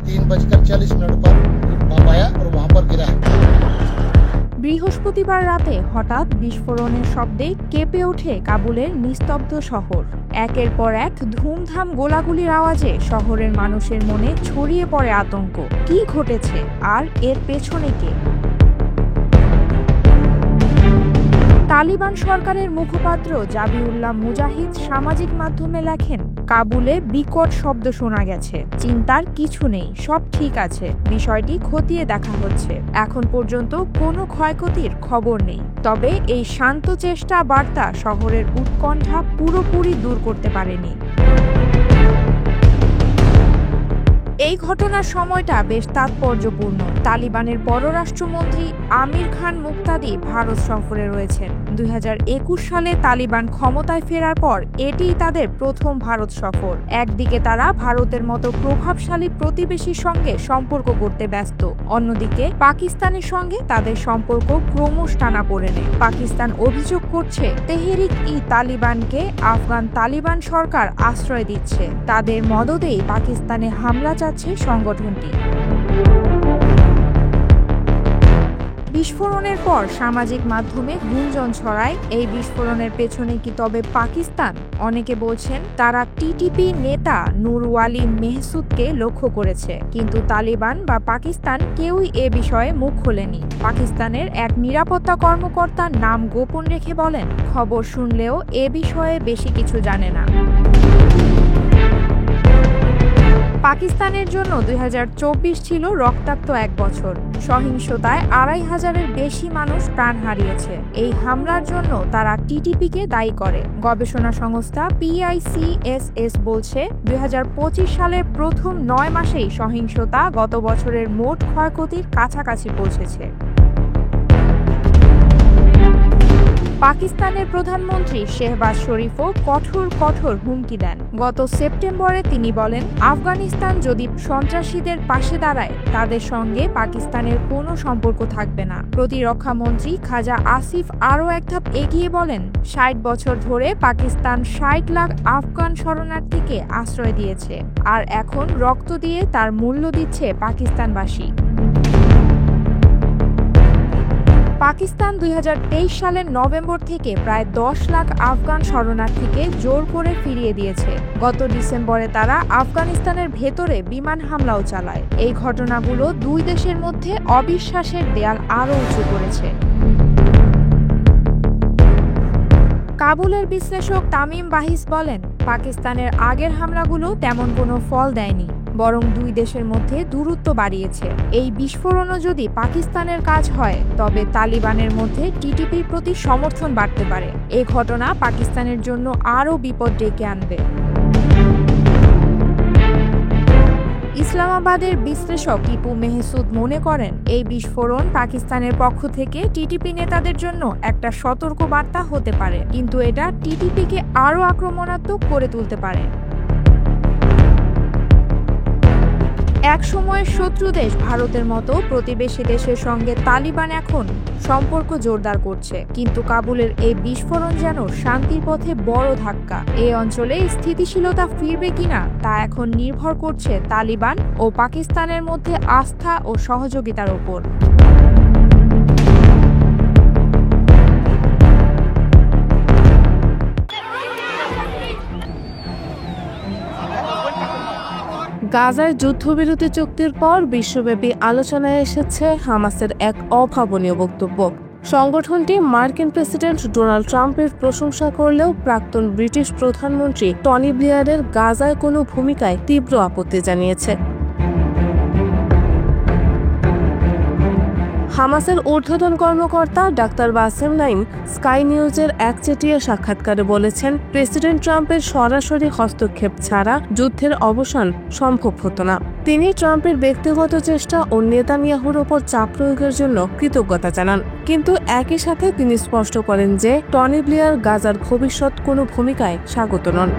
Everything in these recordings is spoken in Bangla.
3:40 पर बम आया और वहां पर गिरा। বৃহস্পতিবার রাতে হঠাৎ বিস্ফোরণের শব্দে কেঁপে ওঠে কাবুলের নিস্তব্ধ শহর। একের পর এক ধুমধাম গোলাগুলির আওয়াজে শহরের মানুষের মনে ছড়িয়ে পড়ে আতঙ্ক। কি ঘটেছে আর এর পেছনে কে? তালিবান সরকারের মুখপাত্র জাবিউল্লাহ মুজাহিদ সামাজিক মাধ্যমে লেখেন, কাবুলে বিকট শব্দ শোনা গেছে, চিন্তার কিছু নেই, সব ঠিক আছে, বিষয়টি খতিয়ে দেখা হচ্ছে। এখন পর্যন্ত কোনো ক্ষয়ক্ষতির খবর নেই। তবে এই শান্ত চেষ্টা বার্তা শহরের উৎকণ্ঠা পুরোপুরি দূর করতে পারেনি। এই ঘটনার সময়টা বেশ তাৎপর্যপূর্ণ। তালিবানের পররাষ্ট্রমন্ত্রী আমির খান মুক্তাদি ভারত সফরে রয়েছেন। 2021 সালে তালিবান ক্ষমতায় ফেরার পর এটিই তাদের প্রথম ভারত সফর। একদিকে তারা ভারতের মতো প্রভাবশালী প্রতিবেশীর সঙ্গে সম্পর্ক করতে ব্যস্ত, অন্যদিকে পাকিস্তানের সঙ্গে তাদের সম্পর্ক ক্রমশ টানাপোড়েনে। পাকিস্তান অভিযোগ করছে তেহরিক-ই-তালিবানকে আফগান তালিবান সরকার আশ্রয় দিচ্ছে, তাদের মদদেই পাকিস্তানে হামলা চাচ্ছে সংগঠনটি। বিস্ফোরণের পর সামাজিক মাধ্যমে গুঞ্জন ছড়ায়, এই বিস্ফোরণের পেছনে কি তবে পাকিস্তান? অনেকে বলছেন তারা টিটিপি নেতা নূর ওয়ালি মেহসুদকে লক্ষ্য করেছে, কিন্তু তালিবান বা পাকিস্তান কেউই এ বিষয়ে মুখ খোলেনি। পাকিস্তানের এক নিরাপত্তা কর্মকর্তা নাম গোপন রেখে বলেন, খবর শুনলেও এ বিষয়ে বেশি কিছু জানে না। পাকিস্তানের জন্য 2024 ছিল রক্তাক্ত এক বছর। সহিংসতায় 2500-এর বেশি মানুষ প্রাণ হারিয়েছে। এই হামলার জন্য তারা টিটিপিকে দায়ী করে। গবেষণা সংস্থা PICSS বলছে, 2025 সালের প্রথম 9 মাসেই সহিংসতা গত বছরের মোট ক্ষয়ক্ষতির কাছাকাছি পৌঁছেছে। পাকিস্তানের প্রধানমন্ত্রী শেহবাজ শরীফও কঠোর হুমকি দেন। গত সেপ্টেম্বরে তিনি বলেন, আফগানিস্তান যদি সন্ত্রাসীদের পাশে দাঁড়ায় তাদের সঙ্গে পাকিস্তানের কোনো সম্পর্ক থাকবে না। প্রতিরক্ষা মন্ত্রী খাজা আসিফ আরও এক ধাপ এগিয়ে বলেন, 60 বছর ধরে পাকিস্তান 60 লাখ আফগান শরণার্থীকে আশ্রয় দিয়েছে, আর এখন রক্ত দিয়ে তার মূল্য দিচ্ছে পাকিস্তানবাসী। পাকিস্তান 2023 সালের নভেম্বর থেকে প্রায় 10 লাখ আফগান শরণার্থীকে জোর করে ফিরিয়ে দিয়েছে। গত ডিসেম্বরে তারা আফগানিস্তানের ভেতরে বিমান হামলাও চালায়। এই ঘটনাগুলো দুই দেশের মধ্যে অবিশ্বাসের দেয়াল আরও উঁচু করেছে। কাবুলের বিশ্লেষক তামিম বাহিস বলেন, পাকিস্তানের আগের হামলাগুলো তেমন কোনো ফল দেয়নি, বরং দুই দেশের মধ্যে দূরত্ব বাড়িয়েছে। এই বিস্ফোরণও যদি পাকিস্তানের কাজ হয়, তবে তালিবানের মধ্যে টিটিপির প্রতি সমর্থন বাড়তে পারে। এই ঘটনা পাকিস্তানের জন্য আরও বিপদ ডেকে আনবে। ইসলামাবাদের বিশ্লেষক টিপু মেহসুদ মনে করেন, এই বিস্ফোরণ পাকিস্তানের পক্ষ থেকে টিটিপি নেতাদের জন্য একটা সতর্ক বার্তা হতে পারে, কিন্তু এটা টিটিপিকে আরও আক্রমণাত্মক করে তুলতে পারে। এক সময়ের শত্রু দেশ ভারতের মতো প্রতিবেশী দেশের সঙ্গে তালিবান এখন সম্পর্ক জোরদার করছে, কিন্তু কাবুলের এই বিস্ফোরণ যেন শান্তির পথে বড় ধাক্কা। এই অঞ্চলে স্থিতিশীলতা ফিরবে কিনা তা এখন নির্ভর করছে তালিবান ও পাকিস্তানের মধ্যে আস্থা ও সহযোগিতার ওপর। গাজায় যুদ্ধবিরতি চুক্তির পর বিশ্বব্যাপী আলোচনায় এসেছে হামাসের এক অভাবনীয় বক্তব্য। সংগঠনটি মার্কিন প্রেসিডেন্ট ডোনাল্ড ট্রাম্পের প্রশংসা করলেও প্রাক্তন ব্রিটিশ প্রধানমন্ত্রী টনি ব্লেয়ারের গাজায় কোনো ভূমিকায় তীব্র আপত্তি জানিয়েছে। হামাসের ঊর্ধ্বতন কর্মকর্তা ডাক্তার বাসেম নাইম স্কাই নিউজের একচেটিয়া সাক্ষাৎকারে বলেছেন, প্রেসিডেন্ট ট্রাম্পের সরাসরি হস্তক্ষেপ ছাড়া যুদ্ধের অবসান সম্ভব হতো না। তিনি ট্রাম্পের ব্যক্তিগত চেষ্টা ও নেতানিয়াহুর ওপর চাপ প্রয়োগের জন্য কৃতজ্ঞতা জানান, কিন্তু একই সাথে তিনি স্পষ্ট করেন যে টনি ব্লেয়ার গাজার ভবিষ্যৎ কোনো ভূমিকায় স্বাগত নন।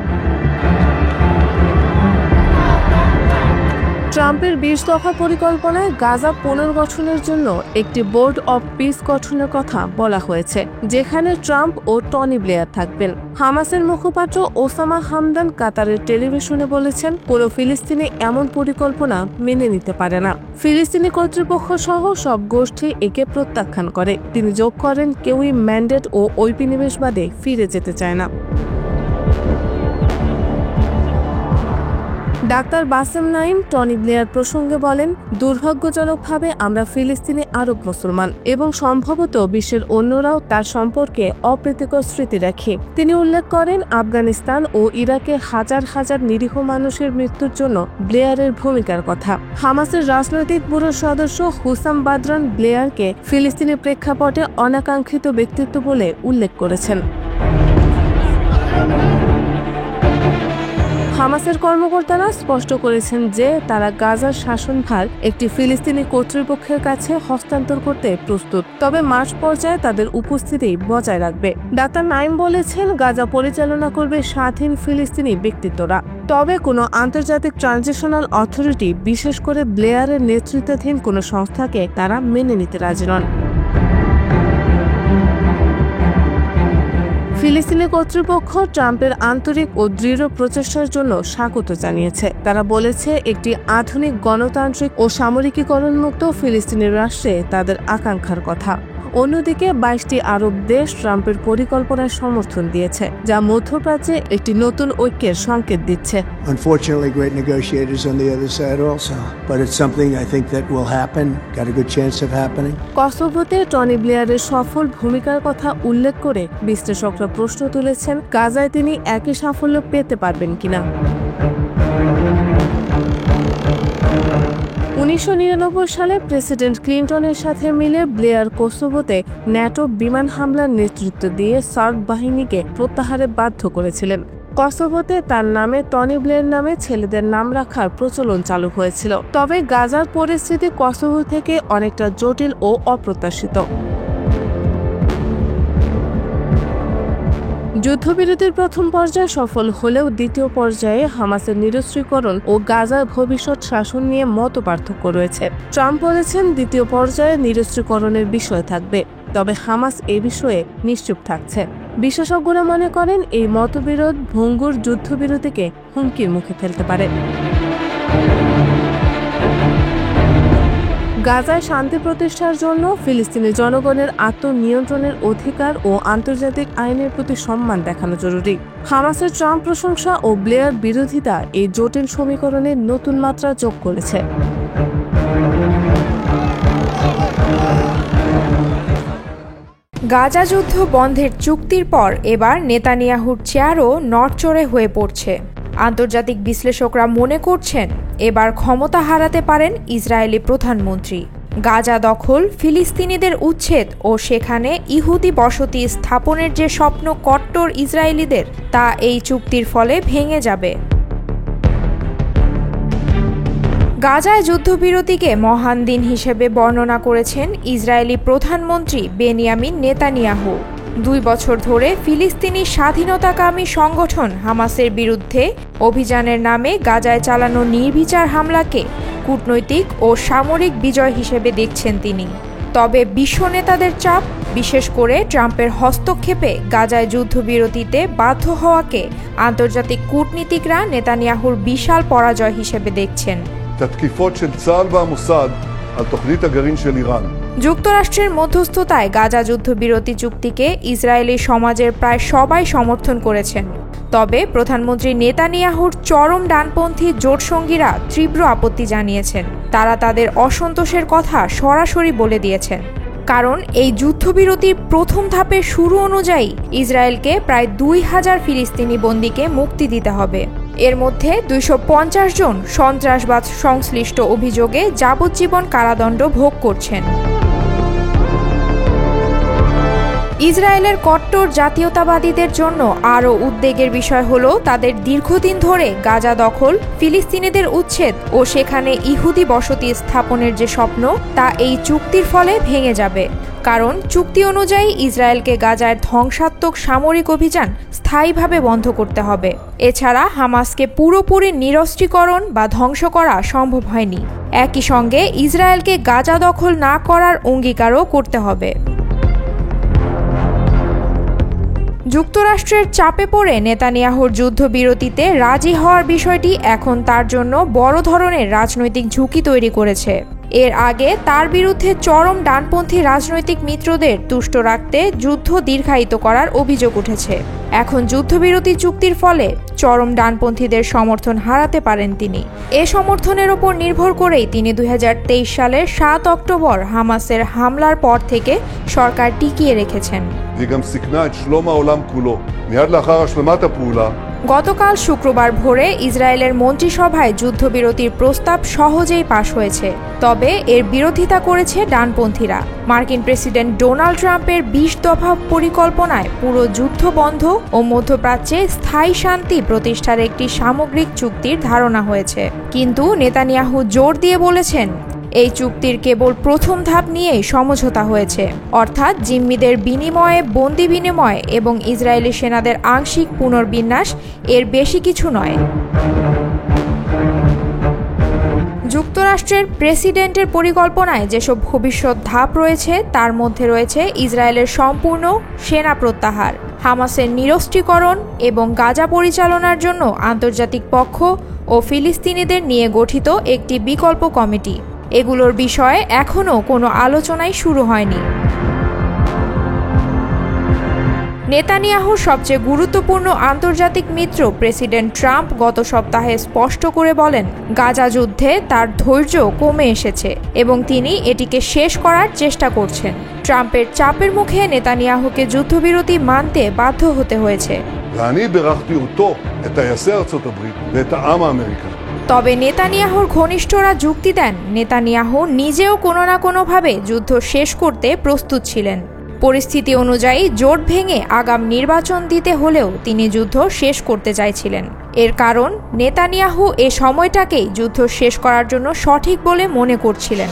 ট্রাম্পের 20 দফা পরিকল্পনায় গাজা পুনর্গঠনের জন্য একটি বোর্ড অব পিস গঠনের কথা বলা হয়েছে, যেখানে ট্রাম্প ও টনি ব্লেয়ার থাকবেন। হামাসের মুখপাত্র ওসামা হামদান কাতারের টেলিভিশনে বলেছেন, কোনো ফিলিস্তিনি এমন পরিকল্পনা মেনে নিতে পারে না। ফিলিস্তিনি কর্তৃপক্ষ সহ সব গোষ্ঠী একে প্রত্যাখ্যান করে। তিনি যোগ করেন, কেউই ম্যান্ডেট ও ঔপনিবেশবাদে ফিরে যেতে চায় না। ডাক্তার বাসেম নাইম টনি ব্লেয়ার প্রসঙ্গে বলেন, দুর্ভাগ্যজনকভাবে আমরা ফিলিস্তিনি আরব মুসলমান এবং সম্ভবত বিশ্বের অন্যরাও তার সম্পর্কে অপ্রীতিকর স্মৃতি রাখে। তিনি উল্লেখ করেন, আফগানিস্তান ও ইরাকে হাজার হাজার নিরীহ মানুষের মৃত্যুর জন্য ব্লেয়ারের ভূমিকার কথা। হামাসের রাজনৈতিক ব্যুরোর সদস্য হুসাম বাদরান ব্লেয়ারকে ফিলিস্তিনি প্রেক্ষাপটে অনাকাঙ্ক্ষিত ব্যক্তিত্ব বলে উল্লেখ করেছেন। হামাসের কর্মকর্তারা স্পষ্ট করেছেন যে তারা গাজার শাসনভার একটি ফিলিস্তিনি কর্তৃপক্ষের কাছে হস্তান্তর করতে প্রস্তুত, তবে মাঠ পর্যায়ে তাদের উপস্থিতি বজায় রাখবে। ডাক্তার নাইম বলেছেন, গাজা পরিচালনা করবে স্বাধীন ফিলিস্তিনি ব্যক্তিত্বরা, তবে কোনো আন্তর্জাতিক ট্রানজিশনাল অথরিটি, বিশেষ করে ব্লেয়ারের নেতৃত্বাধীন কোনো সংস্থাকে তারা মেনে নিতে রাজি নন। ফিলিস্তিনি কর্তৃপক্ষ ট্রাম্পের আন্তরিক ও দৃঢ় প্রচেষ্টার জন্য স্বাগত জানিয়েছে। তারা বলেছে, একটি আধুনিক গণতান্ত্রিক ও সামরিকীকরণমুক্ত ফিলিস্তিনি রাষ্ট্রে তাদের আকাঙ্ক্ষার কথা। অন্যদিকে 22টি আরব দেশ ট্রাম্পের পরিকল্পনায় সমর্থন দিয়েছে, যা মধ্যপ্রাচ্যে একটি নতুন ঐক্যের সংকেত দিচ্ছে। Unfortunately, great negotiators on the other side also, but it's something I think that will happen. Got a good chance of happening. কসোভোতে টনি ব্লেয়ারের সফল ভূমিকার কথা উল্লেখ করে বিশ্লেষকরা প্রশ্ন তুলেছেন, গাজায় তিনি একই সাফল্য পেতে পারবেন কিনা। 1999 সালে প্রেসিডেন্ট ক্লিন্টনের সাথে মিলে ব্লেয়ার কোসোভোতে ন্যাটো বিমান হামলার নেতৃত্ব দিয়ে সার্ক বাহিনীকে প্রত্যাহারে বাধ্য করেছিলেন। কসোভোতে তার নামে টনি ব্লেয়ার নামে ছেলেদের নাম রাখার প্রচলন চালু হয়েছিল, তবে গাজার পরিস্থিতি কসোভো থেকে অনেকটা জটিল ও অপ্রত্যাশিত। যুদ্ধবিরতির প্রথম পর্যায়ে সফল হলেও দ্বিতীয় পর্যায়ে হামাসের নিরস্ত্রীকরণ ও গাজার ভবিষ্যৎ শাসন নিয়ে মতপার্থক্য রয়েছে। ট্রাম্প বলেছেন, দ্বিতীয় পর্যায়ে নিরস্ত্রীকরণের বিষয় থাকবে, তবে হামাস এ বিষয়ে নিশ্চুপ থাকছে। বিশেষজ্ঞরা মনে করেন, এই মতবিরোধ ভঙ্গুর যুদ্ধবিরতিকে হুমকির মুখে ফেলতে পারে। গাজায় শান্তি প্রতিষ্ঠার জন্য ফিলিস্তিনি জনগণের আত্মনিয়ন্ত্রণের অধিকার ও আন্তর্জাতিক আইনের প্রতি সম্মান দেখানো জরুরি। হামাসের ট্রাম্প প্রশংসা ও ব্লেয়ার বিরোধিতা এই জটিল সমীকরণে নতুন মাত্রা যোগ করেছে। গাজা যুদ্ধ বন্ধের চুক্তির পর এবার নেতানিয়াহুর চেয়ারও নড়চড়ে হয়ে পড়ছে। আন্তর্জাতিক বিশ্লেষকরা মনে করছেন, এবার ক্ষমতা হারাতে পারেন ইসরায়েলি প্রধানমন্ত্রী। গাজা দখল, ফিলিস্তিনিদের উচ্ছেদ ও সেখানে ইহুদি বসতি স্থাপনের যে স্বপ্ন কট্টর ইসরায়েলিদের, তা এই চুক্তির ফলে ভেঙে যাবে। গাজায় যুদ্ধবিরতিকে মহান দিন হিসেবে বর্ণনা করেছেন ইসরায়েলি প্রধানমন্ত্রী বেনিয়ামিন নেতানিয়াহু। 2 বছর ধরে ফিলিস্তিনি স্বাধীনতাকামী সংগঠন হামাসের বিরুদ্ধে অভিযানের নামে গাজায় চালানো নির্বিচার হামলাকে কূটনৈতিক ও সামরিক বিজয় হিসেবে দেখছেন তিনি। তবে বিশ্ব নেতাদের চাপ, বিশেষ করে ট্রাম্পের হস্তক্ষেপে গাজায় যুদ্ধবিরতিতে বাধ্য হওয়াকে আন্তর্জাতিক কূটনীতিকরা নেতানিয়াহুর বিশাল পরাজয় হিসেবে দেখছেন। যুক্তরাষ্ট্রের মধ্যস্থতায় গাজা যুদ্ধবিরতি চুক্তিকে ইসরায়েলি সমাজের প্রায় সবাই সমর্থন করেছেন, তবে প্রধানমন্ত্রী নেতানিয়াহুর চরম ডানপন্থী জোটসঙ্গীরা তীব্র আপত্তি জানিয়েছেন। তারা তাদের অসন্তোষের কথা সরাসরি বলে দিয়েছেন, কারণ এই যুদ্ধবিরতির প্রথম ধাপের শুরু অনুযায়ী ইসরায়েলকে প্রায় 2000 ফিলিস্তিনি বন্দীকে মুক্তি দিতে হবে। এর মধ্যে 250 জন সন্ত্রাসবাদ সংশ্লিষ্ট অভিযোগে যাবজ্জীবন কারাদণ্ড ভোগ করছেন। ইসরায়েলের কট্টর জাতীয়তাবাদীদের জন্য আরও উদ্বেগের বিষয় হলো তাদের দীর্ঘদিন ধরে গাজা দখল, ফিলিস্তিনিদের উচ্ছেদ ও সেখানে ইহুদি বসতি স্থাপনের যে স্বপ্ন, তা এই চুক্তির ফলে ভেঙে যাবে। কারণ চুক্তি অনুযায়ী ইসরায়েলকে গাজায় ধ্বংসাত্মক ঘাতক সামরিক অভিযান স্থায়ীভাবে বন্ধ করতে হবে। এছাড়া হামাসকে পুরোপুরি নিরস্ত্রীকরণ বা ধ্বংস করা সম্ভব হয়নি। একই সঙ্গে ইসরায়েলকে গাজা দখল না করার অঙ্গীকারও করতে হবে। যুক্তরাষ্ট্রের চাপে পড়ে নেতানিয়াহুর যুদ্ধবিরতিতে রাজি হওয়ার বিষয়টি এখন তার জন্য বড় ধরনের রাজনৈতিক ঝুঁকি তৈরি করেছে। এর আগে তার বিরুদ্ধে চরম ডানপন্থী রাজনৈতিক মিত্রদের তুষ্ট রাখতে যুদ্ধ দীর্ঘায়িত করার অভিযোগ উঠেছে। এখন যুদ্ধবিরতি চুক্তির ফলে চরম ডানপন্থীদের সমর্থন হারাতে পারেন তিনি। এ সমর্থনের ওপর নির্ভর করেই তিনি 2023 সালের 7 অক্টোবর হামাসের হামলার পর থেকে সরকার টিকিয়ে রেখেছেন। গতকাল শুক্রবার ভোরে ইসরায়েলের মন্ত্রিসভায় যুদ্ধবিরতির প্রস্তাব সহজেই পাশ হয়েছে, তবে এর বিরোধিতা করেছে ডানপন্থীরা। মার্কিন প্রেসিডেন্ট ডোনাল্ড ট্রাম্পের 20 দফা পরিকল্পনায় পুরো যুদ্ধ বন্ধ ও মধ্যপ্রাচ্যে স্থায়ী শান্তি প্রতিষ্ঠার একটি সামগ্রিক চুক্তির ধারণা হয়েছে। কিন্তু নেতানিয়াহু জোর দিয়ে বলেছেন, এই চুক্তির কেবল প্রথম ধাপ নিয়েই সমঝোতা হয়েছে, অর্থাৎ জিম্মিদের বিনিময়ে বন্দি বিনিময় এবং ইসরায়েলি সেনাদের আংশিক পুনর্বিন্যাস, এর বেশি কিছু নয়। যুক্তরাষ্ট্রের প্রেসিডেন্টের পরিকল্পনায় যেসব ভবিষ্যৎ ধাপ রয়েছে তার মধ্যে রয়েছে ইসরায়েলের সম্পূর্ণ সেনা প্রত্যাহার, হামাসের নিরস্ত্রীকরণ এবং গাজা পরিচালনার জন্য আন্তর্জাতিক পক্ষ ও ফিলিস্তিনিদের নিয়ে গঠিত একটি বিকল্প কমিটি। এগুলোর বিষয়ে এখনও কোনো আলোচনাই শুরু হয়নি। নেতানিয়াহুর সবচেয়ে গুরুত্বপূর্ণ আন্তর্জাতিক মিত্র প্রেসিডেন্ট ট্রাম্প গত সপ্তাহে স্পষ্ট করে বলেন, গাজা যুদ্ধে তার ধৈর্য কমে এসেছে এবং তিনি এটিকে শেষ করার চেষ্টা করছেন। ট্রাম্পের চাপের মুখে নেতানিয়াহুকে যুদ্ধবিরতি মানতে বাধ্য হতে হয়েছে। তবে নেতানিয়াহুর ঘনিষ্ঠরা যুক্তি দেন, নেতানিয়াহু নিজেও কোনো না কোনোভাবে যুদ্ধ শেষ করতে প্রস্তুত ছিলেন। পরিস্থিতি অনুযায়ী জোট ভেঙে আগাম নির্বাচন দিতে হলেও তিনি যুদ্ধ শেষ করতে চাইছিলেন। এর কারণ নেতানিয়াহু এ সময়টাকেই যুদ্ধ শেষ করার জন্য সঠিক বলে মনে করছিলেন।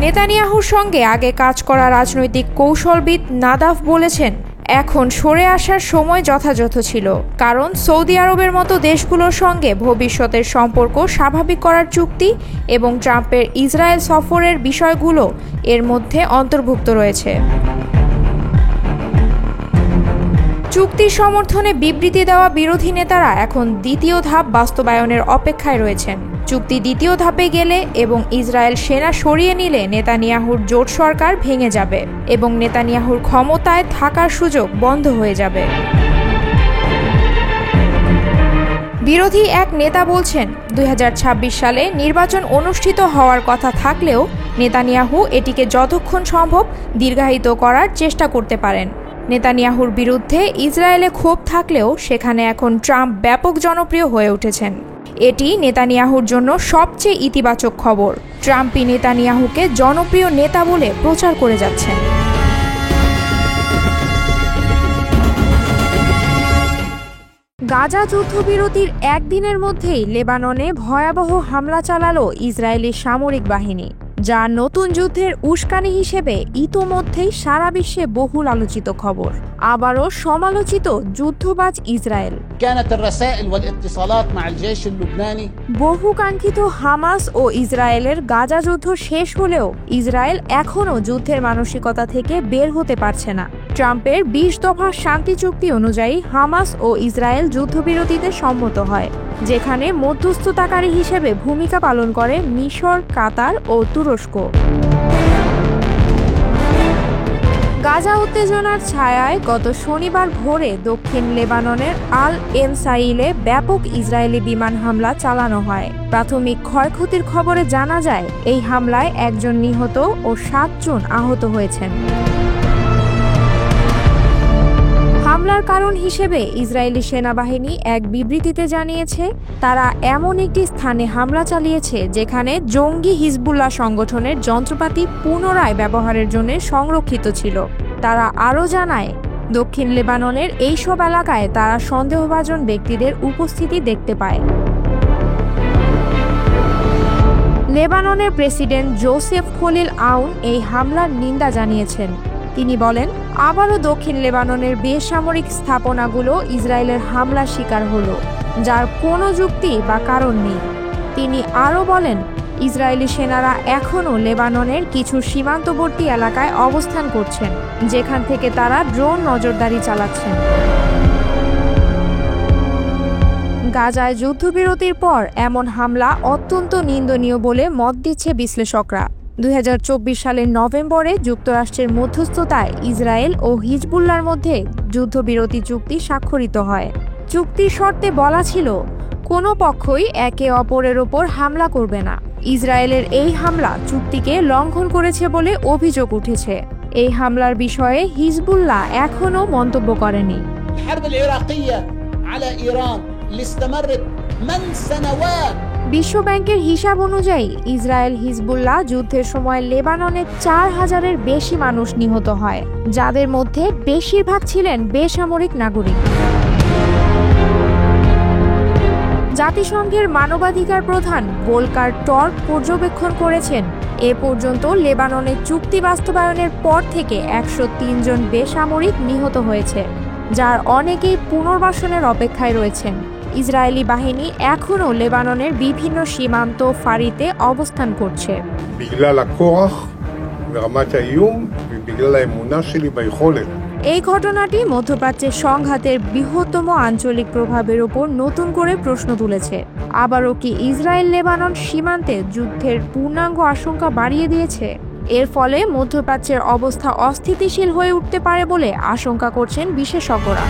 নেতানিয়াহুর সঙ্গে আগে কাজ করা রাজনৈতিক কৌশলবিদ নাদাফ বলেছেন, এখন সরে আসার সময় যথাযথ ছিল, কারণ সৌদি আরবের মতো দেশগুলোর সঙ্গে ভবিষ্যতের সম্পর্ক স্বাভাবিক করার চুক্তি এবং ট্রাম্পের ইসরায়েল সফরের বিষয়গুলো এর মধ্যে অন্তর্ভুক্ত রয়েছে। চুক্তির সমর্থনে বিবৃতি দেওয়া বিরোধী নেতারা এখন দ্বিতীয় ধাপ বাস্তবায়নের অপেক্ষায় রয়েছেন। চুক্তি দ্বিতীয় ধাপে গেলে এবং ইসরায়েল সেনা সরিয়ে নিলে নেতানিয়াহুর জোট সরকার ভেঙে যাবে এবং নেতানিয়াহুর ক্ষমতায় থাকার সুযোগ বন্ধ হয়ে যাবে। বিরোধী এক নেতা বলছেন, 2026 সালে নির্বাচন অনুষ্ঠিত হওয়ার কথা থাকলেও নেতানিয়াহু এটিকে যতক্ষণ সম্ভব দীর্ঘায়িত করার চেষ্টা করতে পারেন। নেতানিয়াহুর বিরুদ্ধে ইসরায়েলে ক্ষোভ থাকলেও সেখানে এখন ট্রাম্প ব্যাপক জনপ্রিয় হয়ে উঠেছেন। এটি নেতানিয়াহুর জন্য সবচেয়ে ইতিবাচক খবর। ট্রাম্পই নেতানিয়াহুকে জনপ্রিয় নেতা বলে প্রচার করে যাচ্ছেন। গাজা যুদ্ধবিরতির একদিনের মধ্যেই লেবাননে ভয়াবহ হামলা চালালো ইসরায়েলি সামরিক বাহিনী, যা নতুন যুদ্ধের উস্কানি হিসেবে ইতোমধ্যেই সারা বিশ্বে বহুল আলোচিত খবর। আবারও সমালোচিত যুদ্ধবাজ ইসরায়েল। বহুকাঙ্ক্ষিত হামাস ও ইসরায়েলের গাজা যুদ্ধ শেষ হলেও ইসরায়েল এখনও যুদ্ধের মানসিকতা থেকে বের হতে পারছে না। ট্রাম্পের 20 দফা শান্তি চুক্তি অনুযায়ী হামাস ও ইসরায়েল যুদ্ধবিরতিতে সম্মত হয়, যেখানে মধ্যস্থতাকারী হিসেবে ভূমিকা পালন করে মিশর, কাতার ও তুরস্ক। গাজা উত্তেজনার ছায়ায় গত শনিবার ভোরে দক্ষিণ লেবাননের আল এনসাইলে ব্যাপক ইসরায়েলি বিমান হামলা চালানো হয়। প্রাথমিক ক্ষয়ক্ষতির খবরে জানা যায়, এই হামলায় 1 জন নিহত ও 7 জন আহত হয়েছেন। হামলার কারণ হিসেবে ইসরায়েলি সেনাবাহিনী এক বিবৃতিতে জানিয়েছে, তারা এমন একটি স্থানে হামলা চালিয়েছে যেখানে জঙ্গি হিজবুল্লাহ সংগঠনের যন্ত্রপাতি পুনরায় ব্যবহারের জন্য সংরক্ষিত ছিল। তারা আরও জানায়, দক্ষিণ লেবাননের এইসব এলাকায় তারা সন্দেহভাজন ব্যক্তিদের উপস্থিতি দেখতে পায়। লেবাননের প্রেসিডেন্ট জোসেফ খলিল আউন এই হামলার নিন্দা জানিয়েছেন। তিনি বলেন, আবারও দক্ষিণ লেবাননের বেসামরিক স্থাপনাগুলো ইসরায়েলের হামলার শিকার হলো, যার কোনো যুক্তি বা কারণ নেই। তিনি আরও বলেন, ইসরায়েলি সেনারা এখনও লেবাননের কিছু সীমান্তবর্তী এলাকায় অবস্থান করছেন, যেখান থেকে তারা ড্রোন নজরদারি চালাচ্ছেন। গাজায় যুদ্ধবিরতির পর এমন হামলা অত্যন্ত নিন্দনীয় বলে মত দিচ্ছে বিশ্লেষকরা। 2024 সালের নভেম্বরে যুক্তরাষ্ট্রের মধ্যস্থতায় ইসরায়েল ও হিজবুল্লাহর মধ্যে যুদ্ধবিরতি চুক্তি স্বাক্ষরিত হয়। চুক্তির শর্তে বলা ছিল, কোনো পক্ষই একে অপরের ওপর হামলা করবে না। ইসরায়েলের এই হামলা চুক্তিকে লঙ্ঘন করেছে বলে অভিযোগ উঠেছে। এই হামলার বিষয়ে হিজবুল্লাহ এখনও মন্তব্য করেনি। বিশ্ব ব্যাংকের হিসাব অনুযায়ী ইসরায়েল হিজবুল্লাহ যুদ্ধের সময় লেবাননে 4000-এর বেশি মানুষ নিহত হয়, যাদের মধ্যে বেশিরভাগ ছিলেন বেসামরিক নাগরিক। জাতিসংঘের মানবাধিকার প্রধান ভোলকার টর্ক পর্যবেক্ষণ করেছেন, এ পর্যন্ত লেবাননের চুক্তি বাস্তবায়নের পর থেকে 103 জন বেসামরিক নিহত হয়েছে, যার অনেকেই পুনর্বাসনের অপেক্ষায় রয়েছেন। ইসরায়েলি বাহিনী এখনও লেবাননের বিভিন্ন সীমান্ত ফাঁড়িতে অবস্থান করছে। এই ঘটনাটি মধ্যপ্রাচ্যের সংঘাতের বৃহত্তম আঞ্চলিক প্রভাবের উপর নতুন করে প্রশ্ন তুলেছে। আবারও কি ইসরায়েল লেবানন সীমান্তে যুদ্ধের পূর্ণাঙ্গ আশঙ্কা বাড়িয়ে দিয়েছে? এর ফলে মধ্যপ্রাচ্যের অবস্থা অস্থিতিশীল হয়ে উঠতে পারে বলে আশঙ্কা করছেন বিশেষজ্ঞরা।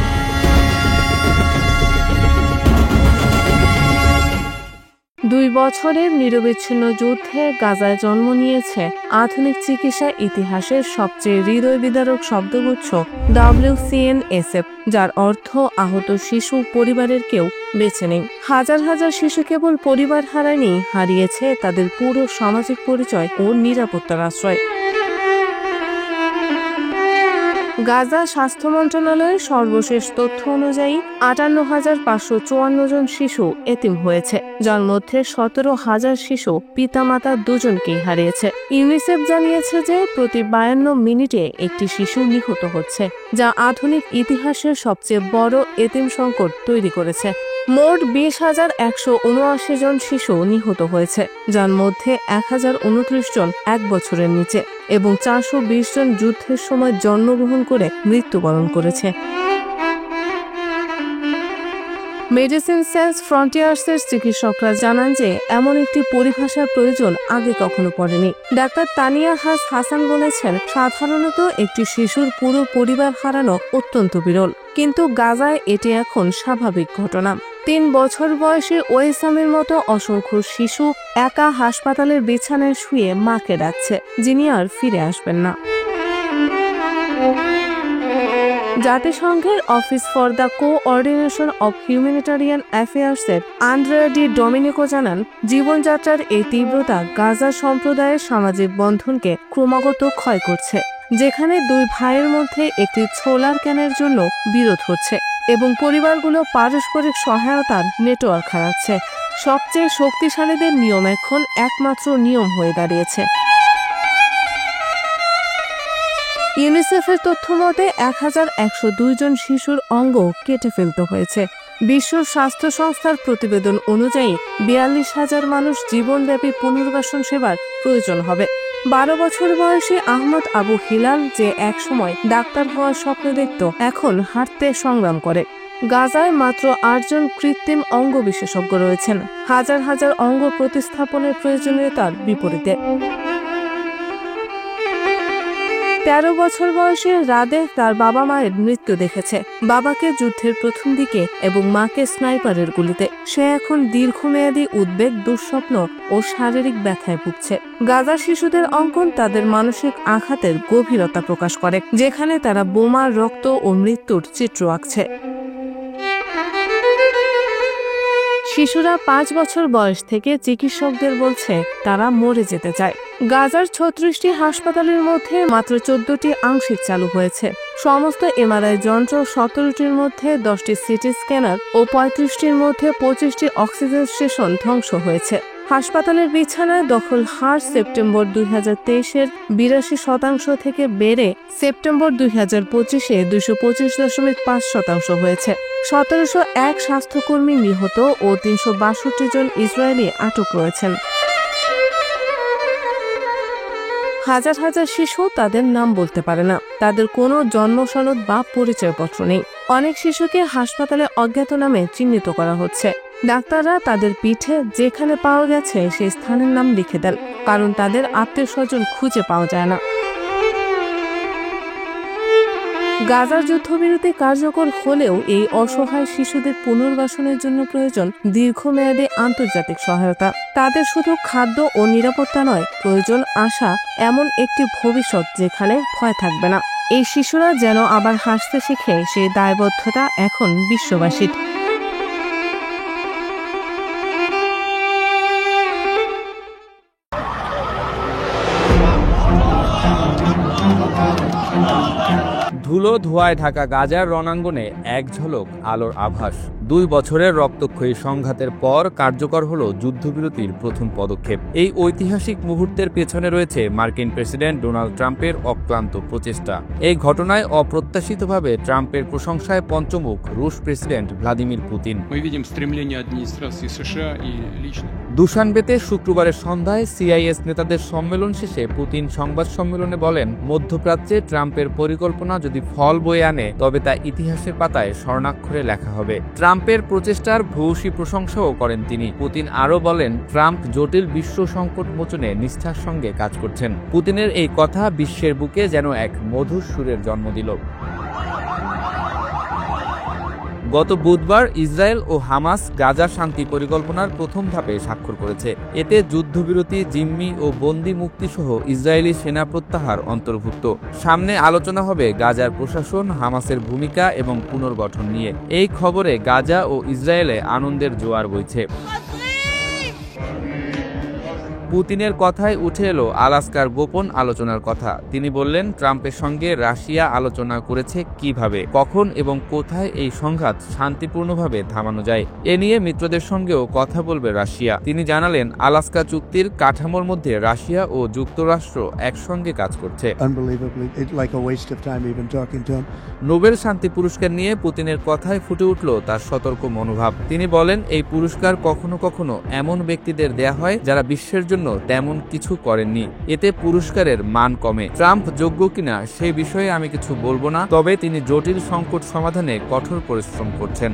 2 বছরের নিরবিচ্ছিন্ন যুদ্ধে গাজায় জন্ম নিয়েছে আধুনিক চিকিৎসা ইতিহাসের সবচেয়ে হৃদয় বিদারক শব্দগুচ্ছ WCNSF, যার অর্থ আহত শিশু পরিবারের কেউ বেঁচে নেই। হাজার হাজার শিশু কেবল পরিবার হারায়নি, হারিয়েছে তাদের পুরো সামাজিক পরিচয় ও নিরাপত্তার আশ্রয়। গাজা স্বাস্থ্য মন্ত্রণালয়ের সর্বশেষ তথ্য অনুযায়ী 58,554 জন শিশু এতিম হয়েছে, যার মধ্যে 17,000 শিশু পিতামাতা দুজনকেই হারিয়েছে। ইউনিসেফ জানিয়েছে যে প্রতি 52 মিনিটে একটি শিশু নিহত হচ্ছে, যা আধুনিক ইতিহাসের সবচেয়ে বড় এতিম সংকট তৈরি করেছে। মোট 20,179 জন শিশু নিহত হয়েছে, যার মধ্যে 1029 জন 1 বছরের নিচে এবং 420 জন যুদ্ধের সময় জন্মগ্রহণ করে মৃত্যুবরণ করেছে। মেডিসিন সেন্স ফ্রন্টিয়ার্সের চিকিৎসকরা জানান যে এমন একটি পরিভাষার প্রয়োজন আগে কখনো পড়েনি। ডাক্তার তানিয়া হাসান বলেছেন, সাধারণত একটি শিশুর পুরো পরিবার হারানো অত্যন্ত বিরল, কিন্তু গাজায় এটি এখন স্বাভাবিক ঘটনা। 3 বছর বয়সী ওয়েসামের মতো অসংখ্য শিশু একা হাসপাতালের বিছানায় শুয়ে মাকে ডাকছে, যিনি আর ফিরে আসবেন না। জাতিসংঘের office for the coordination of humanitarian অ্যাফেয়ার্সের আন্দ্রেয়া ডি ডোমিনিকো জানান, জীবনযাত্রার এই তীব্রতা গাজা সম্প্রদায়ের সামাজিক বন্ধনকে ক্রমাগত ক্ষয় করছে, যেখানে 2 ভাইয়ের মধ্যে একটি ছোলার ক্যানের জন্য বিরোধ হচ্ছে এবং পরিবারগুলো পারস্পরিক সহায়তার নেটওয়ার্ক হারাচ্ছে। সবচেয়ে শক্তিশালীদের নিয়ম এখন একমাত্র নিয়ম হয়ে দাঁড়িয়েছে। ইউনিসেফের তথ্য মতে 1102 জন শিশুর অঙ্গ কেটে ফেলতে হয়েছে। বিশ্ব স্বাস্থ্য সংস্থার প্রতিবেদন অনুযায়ী 42,000 মানুষ জীবনব্যাপী পুনর্বাসন সেবার প্রয়োজন হবে। 12 বছর বয়সী আহমদ আবু হিলাল, যে একসময় ডাক্তার হওয়ার স্বপ্ন দেখত, এখন হাঁটতে সংগ্রাম করে। গাজায় মাত্র 8 জন কৃত্রিম অঙ্গ বিশেষজ্ঞ রয়েছেন, হাজার হাজার অঙ্গ প্রতিস্থাপনের প্রয়োজনীয়তার বিপরীতে। 13 বছর বয়সে রাদে তার বাবা মায়ের মৃত্যু দেখেছে, বাবাকে যুদ্ধের প্রথম দিকে এবং মাকে স্নাইপারের গুলিতে। সে এখন দীর্ঘমেয়াদী উদ্বেগ, দুঃস্বপ্ন ও শারীরিক ব্যথায় ভুগছে। গাজা শিশুদের অঙ্কন তাদের মানসিক আঘাতের গভীরতা প্রকাশ করে, যেখানে তারা বোমা, রক্ত ও মৃত্যুর চিত্র আঁকছে। শিশুরা 5 বছর বয়স থেকে চিকিৎসকদের বলছে তারা মরে যেতে চায়। গাজার 36টি হাসপাতালের মধ্যে মাত্র 14টি আংশিক চালু হয়েছে। সমস্ত এমআরআই যন্ত্র, 17টির মধ্যে 10টি সিটি স্ক্যানার ও 35টির মধ্যে 25টি অক্সিজেন স্টেশন ধ্বংস হয়েছে। হাসপাতালের বিছানায় দখল হার সেপ্টেম্বর 2023-এর 82% থেকে বেড়ে সেপ্টেম্বর 2025-এ 225.5% হয়েছে। 1701 স্বাস্থ্যকর্মী নিহত ও 362 জন ইসরায়েলি আটক রয়েছেন। হাজার হাজার শিশু তাদের নাম বলতে পারে না, তাদের কোনো জন্ম সনদ বা পরিচয়পত্র নেই। অনেক শিশুকে হাসপাতালে অজ্ঞাত নামে চিহ্নিত করা হচ্ছে। ডাক্তাররা তাদের পিঠে যেখানে পাওয়া গেছে সেই স্থানের নাম লিখে দেন, কারণ তাদের আত্মীয় স্বজন খুঁজে পাওয়া যায় না। গাজার যুদ্ধবিরতি কার্যকর হলেও এই অসহায় শিশুদের পুনর্বাসনের জন্য প্রয়োজন দীর্ঘমেয়াদী আন্তর্জাতিক সহায়তা। তাদের শুধু খাদ্য ও নিরাপত্তা নয়, প্রয়োজন আশা এমন একটি ভবিষ্যৎ যেখানে ভয় থাকবে না। এই শিশুরা যেন আবার হাসতে শিখে, সেই দায়বদ্ধতা এখন বিশ্ববাসীর। ধুলো ধোঁয়ায় ঢাকা গাজার রণাঙ্গনে এক ঝলক আলোর আভাস। 2 বছরের রক্তক্ষয়ী সংঘাতের পর কার্যকর হলো যুদ্ধবিরতির প্রথম পদক্ষেপ। এই ঐতিহাসিক মুহূর্তের পেছনে রয়েছে মার্কিন প্রেসিডেন্ট ডোনাল্ড ট্রাম্পের অক্লান্ত প্রচেষ্টা। এই ঘটনায় অপ্রত্যাশিতভাবে ট্রাম্পের প্রশংসায় পঞ্চমুখ রুশ প্রেসিডেন্ট ভ্লাদিমির পুতিন। দুশানবেতে শুক্রবারের সন্ধ্যায় সিআইএস নেতাদের সম্মেলন শেষে পুতিন সংবাদ সম্মেলনে বলেন, মধ্যপ্রাচ্যে ট্রাম্পের পরিকল্পনা যদি ফল বয়ে আনে তবে তা ইতিহাসের পাতায় স্বর্ণাক্ষরে লেখা হবে। ট্রাম্পের প্রচেষ্টার ভূয়সী প্রশংসাও করেন তিনি। পুতিন আরও বলেন, ট্রাম্প জটিল বিশ্ব সংকট মোচনে নিষ্ঠার সঙ্গে কাজ করছেন। পুতিনের এই কথা বিশ্বের বুকে যেন এক মধুর সুরের জন্ম দিল। গত বুধবার ইসরায়েল ও হামাস গাজা শান্তি পরিকল্পনার প্রথম ধাপে স্বাক্ষর করেছে। এতে যুদ্ধবিরতি, জিম্মি ও বন্দি মুক্তি সহ ইসরায়েলি সেনা প্রত্যাহার অন্তর্ভুক্ত। সামনে আলোচনা হবে গাজার প্রশাসন, হামাসের ভূমিকা এবং পুনর্গঠন নিয়ে। এই খবরে গাজা ও ইসরায়েলে আনন্দের জোয়ার বইছে। পুতিনের কথায় উঠে এলো আলাস্কার গোপন আলোচনার কথা। তিনি বললেন, ট্রাম্পের সঙ্গে রাশিয়া আলোচনা করেছে কিভাবে, কখন এবং কোথায় এই সংঘাত শান্তিপূর্ণভাবে থামানো যায়। এ নিয়ে মিত্রদের সঙ্গেও কথা বলবে রাশিয়া। তিনি জানালেন, আলাস্কা চুক্তির কাঠামোর মধ্যে রাশিয়া ও যুক্তরাষ্ট্র একসঙ্গে কাজ করছে। নোবেল শান্তি পুরস্কার নিয়ে পুতিনের কথায় ফুটে উঠল তার সতর্ক মনোভাব। তিনি বলেন, এই পুরস্কার কখনো কখনো এমন ব্যক্তিদের দেয়া হয় যারা বিশ্বের জন্য তেমন কিছু করেননি। এতে পুরস্কারের মান কমে। ট্রাম্প যোগ্য কিনা সেই বিষয়ে আমি কিছু বলবো না, তবে তিনি জটিল সংকট সমাধানে কঠোর পরিশ্রম করছেন।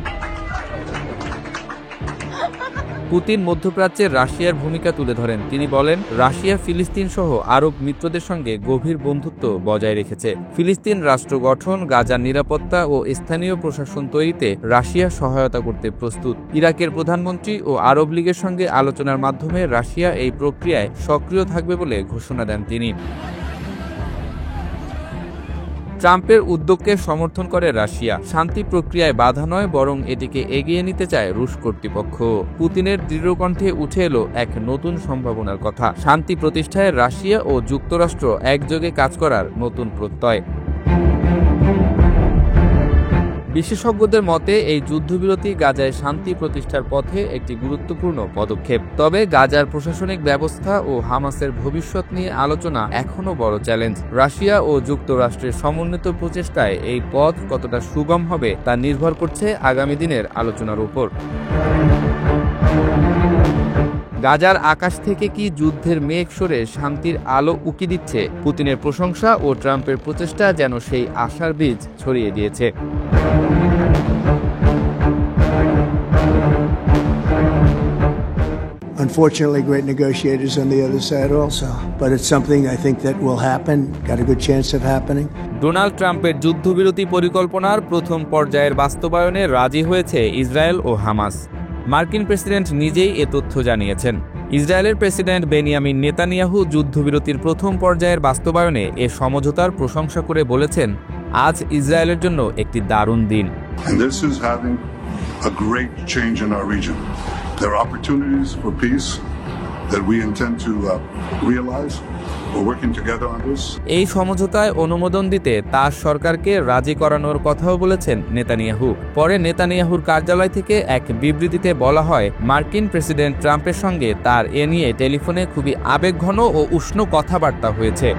পুতিন মধ্যপ্রাচ্যের রাশিয়ার ভূমিকা তুলে ধরেন। তিনি বলেন, রাশিয়া ফিলিস্তিন সহ আরব মিত্রদের সঙ্গে গভীর বন্ধুত্ব বজায় রেখেছে। ফিলিস্তিন রাষ্ট্র গঠন, গাজার নিরাপত্তা ও স্থানীয় প্রশাসন তৈরিতে রাশিয়া সহায়তা করতে প্রস্তুত। ইরাকের প্রধানমন্ত্রী ও আরব লীগের সঙ্গে আলোচনার মাধ্যমে রাশিয়া এই প্রক্রিয়ায় সক্রিয় থাকবে বলে ঘোষণা দেন তিনি। ট্রাম্পের উদ্যোগকে সমর্থন করে রাশিয়া। শান্তি প্রক্রিয়ায় বাধা নয়, বরং এটিকে এগিয়ে নিতে চায় রুশ কর্তৃপক্ষ। পুতিনের দৃঢ়কণ্ঠে উঠে এলো এক নতুন সম্ভাবনার কথা। শান্তি প্রতিষ্ঠায় রাশিয়া ও যুক্তরাষ্ট্র একযোগে কাজ করার নতুন প্রত্যয়। বিশেষজ্ঞদের মতে এই যুদ্ধবিরতি গাজায় শান্তি প্রতিষ্ঠার পথে একটি গুরুত্বপূর্ণ পদক্ষেপ। তবে গাজার প্রশাসনিক ব্যবস্থা ও হামাসের ভবিষ্যৎ নিয়ে আলোচনা এখনো বড় চ্যালেঞ্জ। রাশিয়া ও যুক্তরাষ্ট্রের সমন্বিত প্রচেষ্টায় এই পথ কতটা সুগম হবে তা নির্ভর করছে আগামী দিনের আলোচনার উপর। গাজার আকাশ থেকে কি যুদ্ধের মেঘ সরে শান্তির আলো উকি দিচ্ছে? পুতিনের প্রশংসা ও ট্রাম্পের প্রচেষ্টা যেন সেই আশার বীজ ছড়িয়ে দিয়েছে। Unfortunately, great negotiators on the other side also. But it's something I think that will happen, got a good chance of happening. Donald ট্রাম্পের যুদ্ধবিরতি পরিকল্পনার প্রথম পর্যায়ের বাস্তবায়নে রাজি হয়েছে ইসরায়েল ও হামাস। মার্কিন প্রেসিডেন্ট নিজেই এ তথ্য জানিয়েছেন। ইসরায়েলের প্রেসিডেন্ট বেনিয়ামিন নেতানিয়াহু যুদ্ধবিরতির প্রথম পর্যায়ের বাস্তবায়নে এ সমঝোতার প্রশংসা করে বলেছেন, আজ ইসরায়েলের জন্য একটি দারুণ দিন। And this is having a great change in our region. There are opportunities for peace that we intend to realize. We're working together on this. এই সমঝোতায় অনুমোদন দিতে তার সরকারকে রাজি করানোর কথাও বলেছেন নেতানিয়াহু। পরে নেতানিয়াহুর কার্যালয় থেকে এক বিবৃতিতে বলা হয়, মার্কিন প্রেসিডেন্ট ট্রাম্পের সঙ্গে তার এ নিয়ে টেলিফোনে খুবই আবেগঘন ও উষ্ণ কথাবার্তা হয়েছে।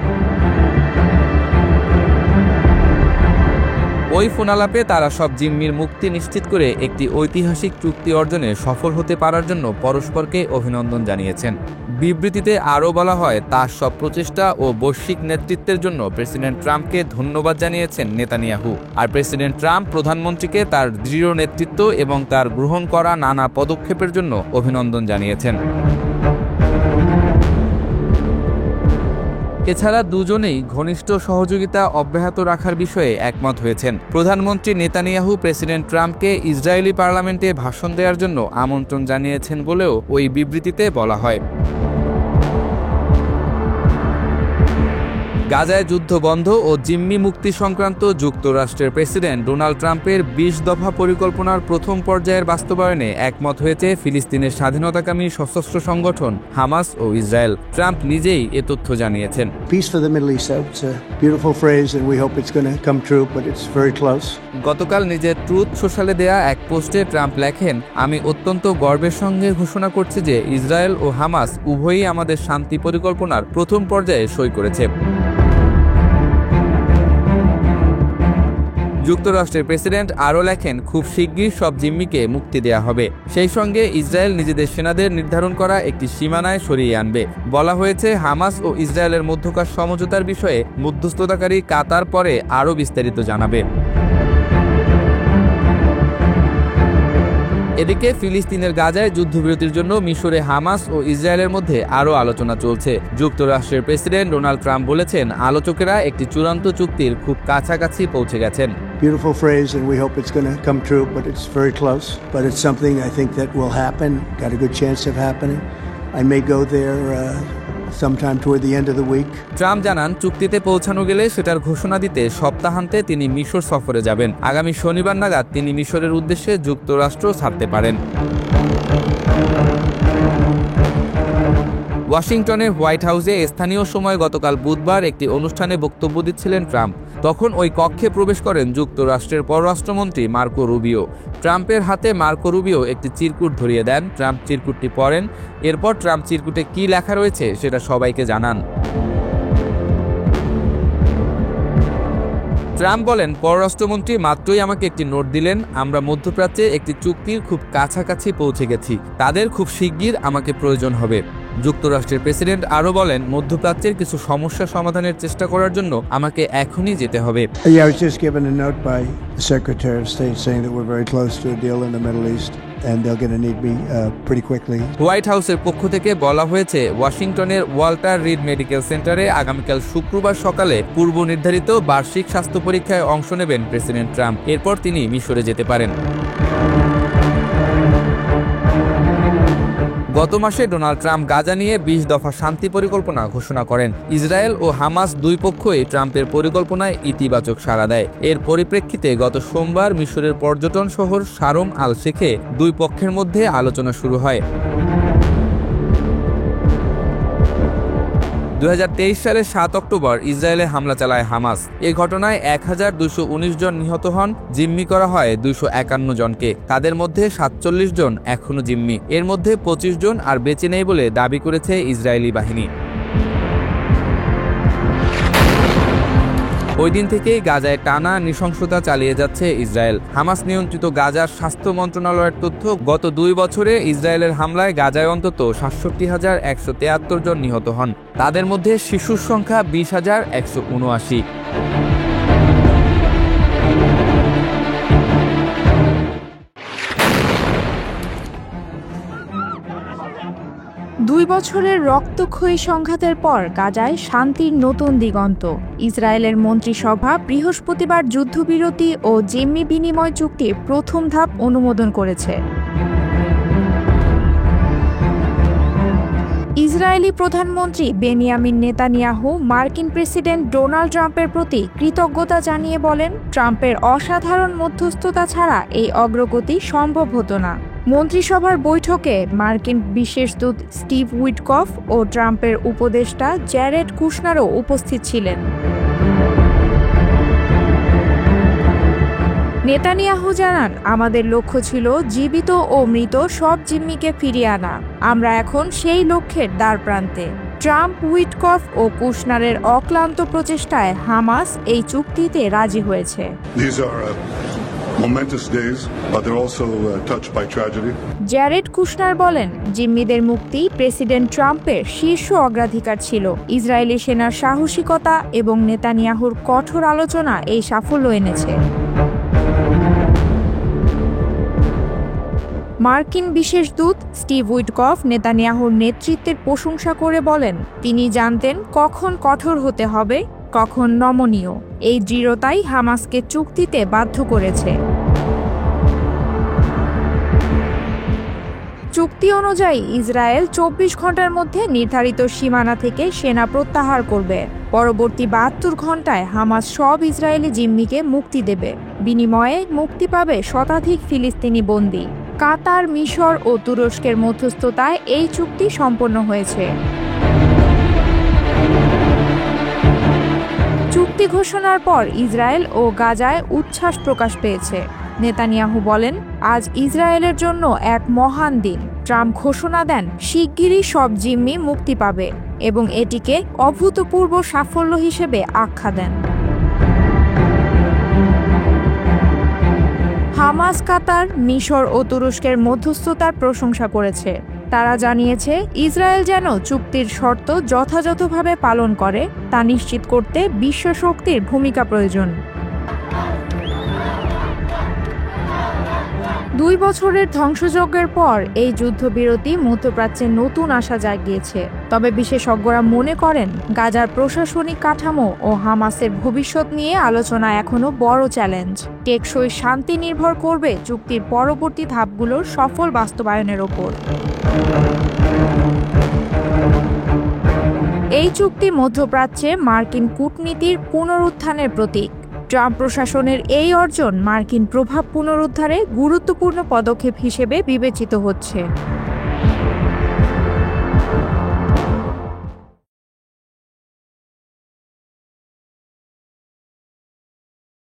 ওই ফোনালাপে তারা সব জিম্মির মুক্তি নিশ্চিত করে একটি ঐতিহাসিক চুক্তি অর্জনে সফল হতে পারার জন্য পরস্পরকে অভিনন্দন জানিয়েছেন। বিবৃতিতে আরও বলা হয়, তার সব প্রচেষ্টা ও বৈশ্বিক নেতৃত্বের জন্য প্রেসিডেন্ট ট্রাম্পকে ধন্যবাদ জানিয়েছেন নেতানিয়াহু। আর প্রেসিডেন্ট ট্রাম্প প্রধানমন্ত্রীকে তার দৃঢ় নেতৃত্ব এবং তার গ্রহণ করা নানা পদক্ষেপের জন্য অভিনন্দন জানিয়েছেন। এছাড়া দুজনেই ঘনিষ্ঠ সহযোগিতা অব্যাহত রাখার বিষয়ে একমত হয়েছেন। প্রধানমন্ত্রী নেতানিয়াহু প্রেসিডেন্ট ট্রাম্পকে ইসরায়েলি পার্লামেন্টে ভাষণ দেওয়ার জন্য আমন্ত্রণ জানিয়েছেন বলেও ওই বিবৃতিতে বলা হয়। গাজায় যুদ্ধ বন্ধ ও জিম্মি মুক্তি সংক্রান্ত যুক্তরাষ্ট্রের প্রেসিডেন্ট ডোনাল্ড ট্রাম্পের 20 দফা পরিকল্পনার প্রথম পর্যায়ের বাস্তবায়নে একমত হয়েছে ফিলিস্তিনের স্বাধীনতাকামী সশস্ত্র সংগঠন হামাস ও ইসরায়েল। ট্রাম্প নিজেই এ তথ্য জানিয়েছেন। Peace for the Middle East. It's a beautiful phrase and we hope it's going to come true, but it's very close. গতকাল নিজের ট্রুথ সোশ্যালে দেয়া এক পোস্টে ট্রাম্প লেখেন, আমি অত্যন্ত গর্বের সঙ্গে ঘোষণা করছি যে ইসরায়েল ও হামাস উভয়ই আমাদের শান্তি পরিকল্পনার প্রথম পর্যায়ে সই করেছে। যুক্তরাষ্ট্রের প্রেসিডেন্ট আরও লেখেন, খুব শিগগির সব জিম্মিকে মুক্তি দেয়া হবে। সেই সঙ্গে ইসরায়েল নিজেদের সেনাদের নির্ধারণ করা একটি সীমানায় সরিয়ে আনবে। বলা হয়েছে, হামাস ও ইসরায়েলের মধ্যকার সমঝোতার বিষয়ে মধ্যস্থতাকারী কাতার পরে আরও বিস্তারিত জানাবে। এদিকে ফিলিস্তিনের গাজায় যুদ্ধবিরতির জন্য মিশরে হামাস ও ইসরায়েলের মধ্যে আরও আলোচনা চলছে। যুক্তরাষ্ট্রের প্রেসিডেন্ট ডোনাল্ড ট্রাম্প বলেছেন, আলোচকেরা একটি চূড়ান্ত চুক্তির খুব কাছাকাছি পৌঁছে গেছেন। Beautiful phrase and we hope it's going to come true, but it's very close. But it's something I think that will happen, got a good chance of happening. I may go there sometime toward the end of the week. Trump জানান, চুক্তিতে পৌঁছানো গেলে সেটার ঘোষণা দিতে সপ্তাহান্তে তিনি মিশর সফরে যাবেন। আগামী শনিবার নাগাদ তিনি মিশরের উদ্দেশ্যে যুক্তরাষ্ট্র ছাড়তে পারেন। ওয়াশিংটনের হোয়াইট হাউসে স্থানীয় সময় গতকাল বুধবার একটি অনুষ্ঠানে বক্তব্য দিচ্ছিলেন ট্রাম্প। তখন ওই কক্ষে প্রবেশ করেন যুক্তরাষ্ট্রের পররাষ্ট্রমন্ত্রী মার্কো রুবিও। ট্রাম্পের হাতে মার্কো রুবিও একটি চিরকুট ধরিয়ে দেন। ট্রাম্প চিরকুটটি পড়েন। এরপর ট্রাম্প চিরকুটে কী লেখা রয়েছে সেটা সবাইকে জানান। ট্রাম্প বলেন, পররাষ্ট্রমন্ত্রী মাত্রই আমাকে একটি নোট দিলেন। আমরা মধ্যপ্রাচ্যে একটি চুক্তির খুব কাছাকাছি পৌঁছে গেছি। তাদের খুব শিগগির আমাকে প্রয়োজন হবে। যুক্তরাষ্ট্রের প্রেসিডেন্ট আরও বলেন, মধ্যপ্রাচ্যের কিছু সমস্যা সমাধানের চেষ্টা করার জন্য আমাকে এখনই যেতে হবে। Yeah, I was just given a note by the Secretary of State saying that we're very close to a deal in the Middle East and they're going to need me pretty quickly. White হাউসের পক্ষ থেকে বলা হয়েছে, ওয়াশিংটনের ওয়াল্টার রিড মেডিকেল সেন্টারে আগামীকাল শুক্রবার সকালে পূর্ব নির্ধারিত বার্ষিক স্বাস্থ্য পরীক্ষায় অংশ নেবেন প্রেসিডেন্ট ট্রাম্প। এরপর তিনি মিশরে যেতে পারেন। গত মাসে ডোনাল্ড ট্রাম্প গাজা নিয়ে 20 দফা শান্তি পরিকল্পনা ঘোষণা করেন। ইসরায়েল ও হামাস দুই পক্ষই ট্রাম্পের পরিকল্পনায় ইতিবাচক সাড়া দেয়। এর পরিপ্রেক্ষিতে গত সোমবার মিশরের পর্যটন শহর শারম আল শেখে দুই পক্ষের মধ্যে আলোচনা শুরু হয়। 2023 সালের 7 অক্টোবর ইসরায়েলে হামলা চালায় হামাস। এ ঘটনায় 1219 জন নিহত হন, জিম্মি করা হয় 251 জনকে। তাদের মধ্যে 47 জন এখনো জিম্মি। এর মধ্যে 25 জন আর বেঁচে নেই বলে দাবি করেছে ইসরায়েলি বাহিনী। ওই দিন থেকেই গাজায় টানা নৃশংসতা চালিয়ে যাচ্ছে ইসরায়েল। হামাস নিয়ন্ত্রিত গাজার স্বাস্থ্য মন্ত্রণালয়ের তথ্য, গত 2 বছরে ইসরায়েলের হামলায় গাজায় অন্তত 67,173 জন নিহত হন। তাদের মধ্যে শিশুর সংখ্যা 20,179। 2 বছরের রক্তক্ষয়ী সংঘাতের পর গাজায় শান্তির নতুন দিগন্ত। ইসরায়েলের মন্ত্রিসভা বৃহস্পতিবার যুদ্ধবিরতি ও জিম্মি বিনিময় চুক্তির প্রথম ধাপ অনুমোদন করেছে। ইসরায়েলি প্রধানমন্ত্রী বেনিয়ামিন নেতানিয়াহু মার্কিন প্রেসিডেন্ট ডোনাল্ড ট্রাম্পের প্রতি কৃতজ্ঞতা জানিয়ে বলেন, ট্রাম্পের অসাধারণ মধ্যস্থতা ছাড়া এই অগ্রগতি সম্ভব হতো না। মন্ত্রিসভার বৈঠকে মার্কিন বিশেষ দূত স্টিভ উইটকফ ও ট্রাম্পের উপদেষ্টা জ্যারেড কুশনারও উপস্থিত ছিলেন। নেতানিয়াহু জানান, আমাদের লক্ষ্য ছিল জীবিত ও মৃত সব জিম্মিকে ফিরিয়ে আনা। আমরা এখন সেই লক্ষ্যের দ্বারপ্রান্তে। ট্রাম্প, উইটকফ ও কুশনারের অক্লান্ত প্রচেষ্টায় হামাস এই চুক্তিতে রাজি হয়েছে। These are momentous days, but they're also touched by tragedy. Jared Kushner বলেন, জিম্মিদের মুক্তি প্রেসিডেন্ট ট্রাম্পের শীর্ষ অগ্রাধিকার ছিল। ইসরায়েলি সেনার সাহসিকতা এবং নেতানিয়াহুর কঠোর আলোচনা এই সাফল্য এনেছে। মার্কিন বিশেষ দূত স্টিভ উইটকফ নেতানিয়াহুর নেতৃত্বের প্রশংসা করে বলেন, তিনি জানতেন কখন কঠোর হতে হবে, কখন নমনীয়। এই দৃঢ়তাই হামাসকে চুক্তিতে বাধ্য করেছে। চুক্তি অনুযায়ী ইসরায়েল 24 ঘন্টার মধ্যে নির্ধারিত সীমানা থেকে সেনা প্রত্যাহার করবে। পরবর্তী 72 ঘন্টায় হামাস সব ইসরায়েলি জিম্মিকে মুক্তি দেবে। বিনিময়ে মুক্তি পাবে শতাধিক ফিলিস্তিনি বন্দী। কাতার, মিশর ও তুরস্কের মধ্যস্থতায় এই চুক্তি সম্পন্ন হয়েছে। চুক্তি ঘোষণার পর ইসরায়েল ও গাজায় উচ্ছ্বাস প্রকাশ পেয়েছে। নেতানিয়াহু বলেন, আজ ইসরায়েলের জন্য এক মহান দিন। ট্রাম্প ঘোষণা দেন, শিগগিরই সব জিম্মি মুক্তি পাবে এবং এটিকে অভূতপূর্ব সাফল্য হিসেবে আখ্যা দেন। হামাস কাতার, মিশর ও তুরস্কের মধ্যস্থতার প্রশংসা করেছে। তারা জানিয়েছে, ইসরায়েল যেন চুক্তির শর্ত যথাযথভাবে পালন করে তা নিশ্চিত করতে বিশ্ব শক্তির ভূমিকা প্রয়োজন। 2 বছরের ধ্বংসযজ্ঞের পর এই যুদ্ধবিরতি মধ্যপ্রাচ্যে নতুন আশা জাগিয়েছে। তবে বিশেষজ্ঞরা মনে করেন, গাজার প্রশাসনিক কাঠামো ও হামাসের ভবিষ্যৎ নিয়ে আলোচনা এখনো বড় চ্যালেঞ্জ। টেকসই শান্তি নির্ভর করবে চুক্তির পরবর্তী ধাপগুলোর সফল বাস্তবায়নের ওপর। এই চুক্তি মধ্যপ্রাচ্যে মার্কিন কূটনীতির পুনরুত্থানের প্রতীক। ট্রাম্প প্রশাসনের এই অর্জন মার্কিন প্রভাব পুনরুদ্ধারে গুরুত্বপূর্ণ পদক্ষেপ হিসেবে বিবেচিত হচ্ছে।